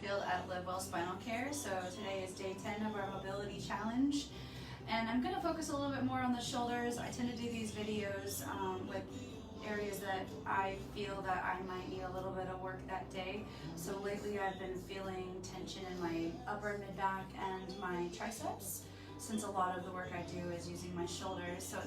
Springfield at Live Well Spinal Care. So today is day 10 of our mobility challenge. And I'm going to focus a little bit more on the shoulders. I tend to do these videos with areas that I feel that I might need a little bit of work that day. So lately I've been feeling tension in my upper mid back and my triceps, since a lot of the work I do is using my shoulders. So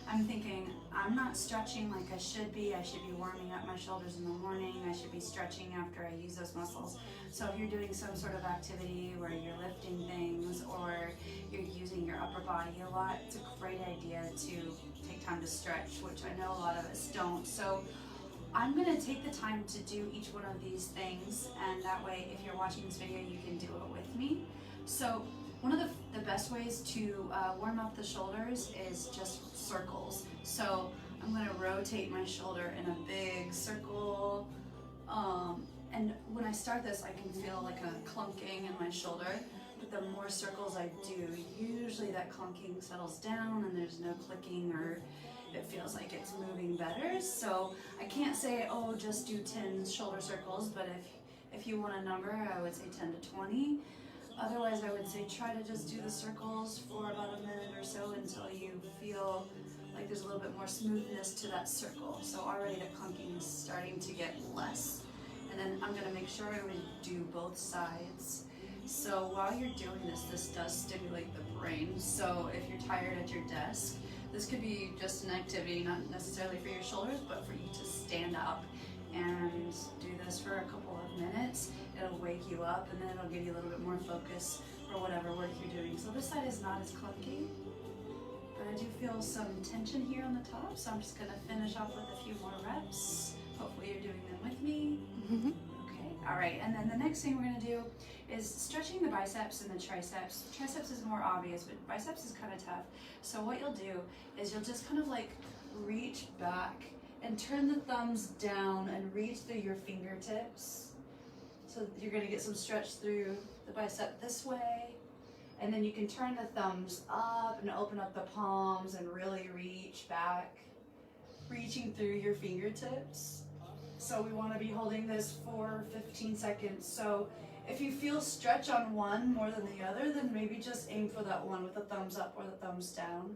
I'm thinking I'm not stretching like I should be. I should be warming up my shoulders in the morning. I should be stretching after I use those muscles. So if you're doing some sort of activity where you're lifting things or you're using your upper body a lot, it's a great idea to take time to stretch, which I know a lot of us don't. So I'm gonna take the time to do each one of these things, and that way if you're watching this video, you can do it with me. So one of the best ways to warm up the shoulders is just circles. So I'm going to rotate my shoulder in a big circle. And when I start this, I can feel like a clunking in my shoulder. But the more circles I do, usually that clunking settles down and there's no clicking, or it feels like it's moving better. So I can't say, oh, just do 10 shoulder circles, but if you want a number, I would say 10 to 20. Otherwise, I would say try to just do the circles for about a minute or so until you feel like there's a little bit more smoothness to that circle. So already the clunking is starting to get less. And then I'm going to make sure we do both sides. So while you're doing this, this does stimulate the brain. So if you're tired at your desk, this could be just an activity, not necessarily for your shoulders, but for you to stand up and do this for a couple of minutes. It'll wake you up, and then it'll give you a little bit more focus for whatever work you're doing. So this side is not as clunky, but I do feel some tension here on the top, so I'm just gonna finish off with a few more reps. Hopefully you're doing them with me. Okay, all right, and then the next thing we're gonna do is stretching the biceps and the triceps. Triceps is more obvious, but biceps is kind of tough. So what you'll do is you'll just kind of like reach back and turn the thumbs down and reach through your fingertips. So you're gonna get some stretch through the bicep this way, and then you can turn the thumbs up and open up the palms and really reach back, reaching through your fingertips. So we wanna be holding this for 15 seconds. So if you feel stretch on one more than the other, then maybe just aim for that one with the thumbs up or the thumbs down,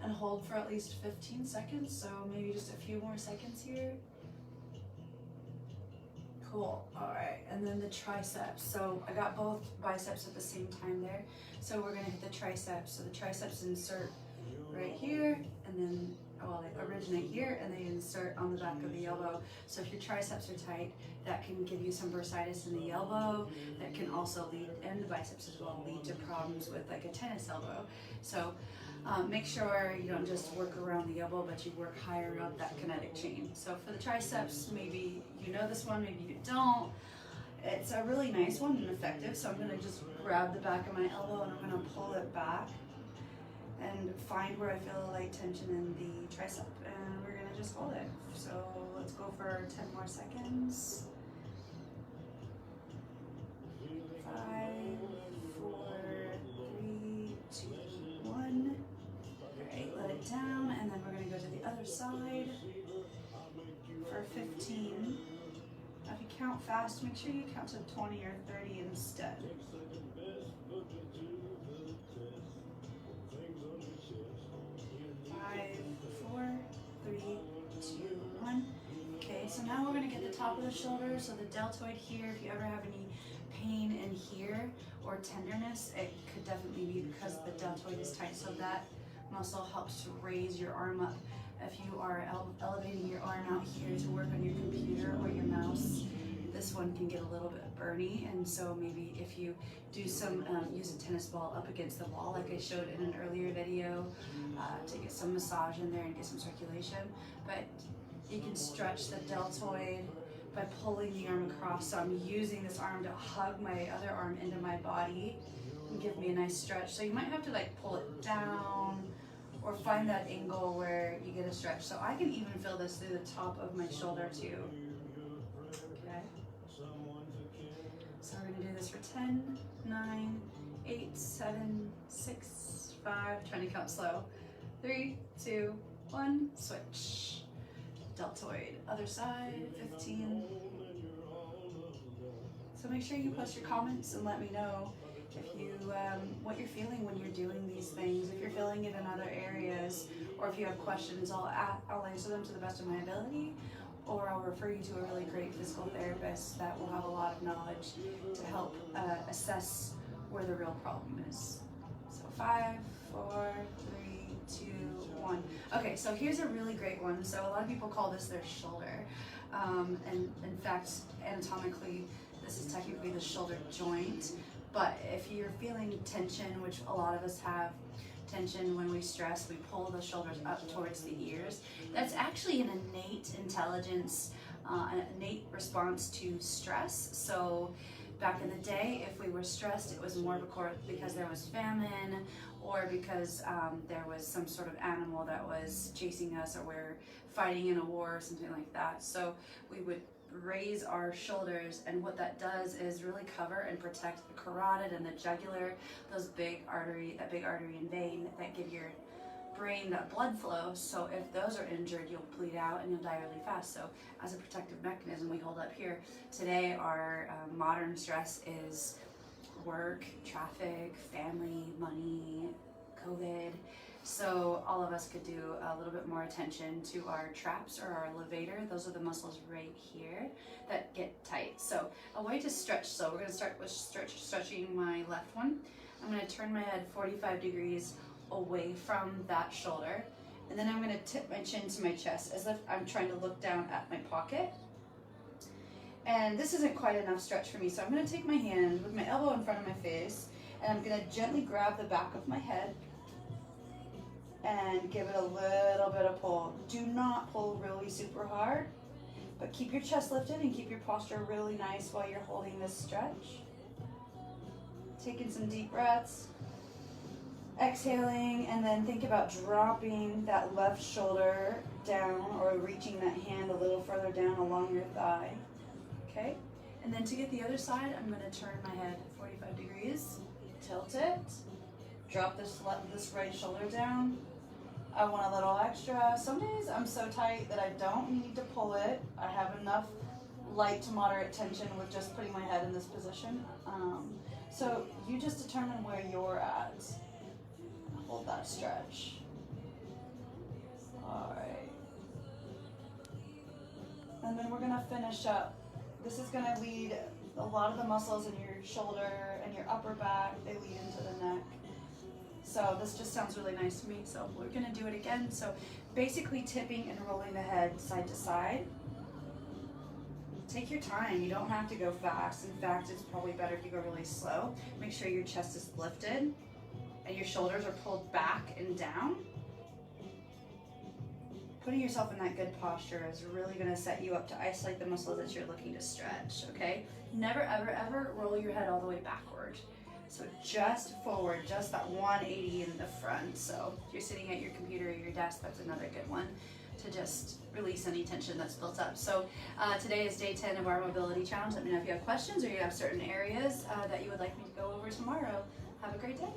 and hold for at least 15 seconds. So maybe just a few more seconds here. Cool, all right, and then the triceps. So I got both biceps at the same time there. So we're gonna hit the triceps. So the triceps insert right here, and then, well, they originate here, and they insert on the back of the elbow. So if your triceps are tight, that can give you some bursitis in the elbow. That can also lead, and the biceps as well, lead to problems with like a tennis elbow. So make sure you don't just work around the elbow, but you work higher up that kinetic chain. So for the triceps, maybe you know this one, maybe you don't. It's a really nice one and effective. So I'm gonna just grab the back of my elbow and I'm gonna pull it back and find where I feel a light tension in the tricep, and we're gonna just hold it. So let's go for 10 more seconds. 5, 4, 3, 2, 1. Alright, let it down, and then we're gonna go to the other side for 15. Now if you count fast, make sure you count to 20 or 30 instead. 5, 4, 3, 2, 1. Okay, so now we're gonna get the top of the shoulder, so the deltoid here. If you ever have any pain in here or tenderness, it could definitely be because the deltoid is tight. So that muscle helps to raise your arm up. If you are elevating your arm out here to work on your computer or your mouse, this one can get a little bit burny, and so maybe if you do some, use a tennis ball up against the wall like I showed in an earlier video, to get some massage in there and get some circulation. But you can stretch the deltoid by pulling the arm across. So I'm using this arm to hug my other arm into my body and give me a nice stretch. So you might have to like pull it down or find that angle where you get a stretch. So I can even feel this through the top of my shoulder too. Okay. So we're gonna do this for 10, 9, 8, 7, 6, 5, trying to count slow. 3, 2, 1, switch. Deltoid, other side, 15, So make sure you post your comments and let me know if you what you're feeling when you're doing these things. If you're feeling it in other areas, or if you have questions, I'll answer them to the best of my ability, or I'll refer you to a really great physical therapist that will have a lot of knowledge to help assess where the real problem is. So 5, 4, 3, 2, 1. Okay, so here's a really great one. So a lot of people call this their shoulder, and in fact, anatomically, this is technically the shoulder joint. But if you're feeling tension, which a lot of us have tension when we stress, we pull the shoulders up towards the ears. That's actually an innate intelligence, an innate response to stress. So back in the day, if we were stressed, it was more because there was famine, or because there was some sort of animal that was chasing us, or we're fighting in a war or something like that. So we would raise our shoulders, and what that does is really cover and protect the carotid and the jugular, that big artery and vein that give your brain that blood flow. So if those are injured, you'll bleed out and you'll die really fast. So as a protective mechanism, we hold up here. Today, our modern stress is work, traffic, family, money, COVID. So all of us could do a little bit more attention to our traps or our levator. Those are the muscles right here that get tight. So a way to stretch, so we're going to start with stretching my left one. I'm going to turn my head 45 degrees away from that shoulder, and then I'm going to tip my chin to my chest as if I'm trying to look down at my pocket. And this isn't quite enough stretch for me, so I'm going to take my hand with my elbow in front of my face, and I'm going to gently grab the back of my head and give it a little bit of pull. Do not pull really super hard, but keep your chest lifted and keep your posture really nice while you're holding this stretch. Taking some deep breaths, exhaling, and then think about dropping that left shoulder down, or reaching that hand a little further down along your thigh. Okay, and then to get the other side, I'm going to turn my head 45 degrees, tilt it, drop this right shoulder down. I want a little extra. Some days I'm so tight that I don't need to pull it. I have enough light to moderate tension with just putting my head in this position. So you just determine where you're at. Hold that stretch. All right. And then we're gonna finish up. This is gonna lead a lot of the muscles in your shoulder and your upper back. They lead into the neck. So this just sounds really nice to me. So we're gonna do it again. So basically tipping and rolling the head side to side. Take your time, you don't have to go fast. In fact, it's probably better if you go really slow. Make sure your chest is lifted and your shoulders are pulled back and down. Putting yourself in that good posture is really gonna set you up to isolate the muscles that you're looking to stretch, okay? Never, ever, ever roll your head all the way backward. So just forward, just that 180 in the front. So if you're sitting at your computer or your desk, that's another good one to just release any tension that's built up. So today is day 10 of our mobility challenge. Let me know if you have questions or you have certain areas that you would like me to go over tomorrow. Have a great day.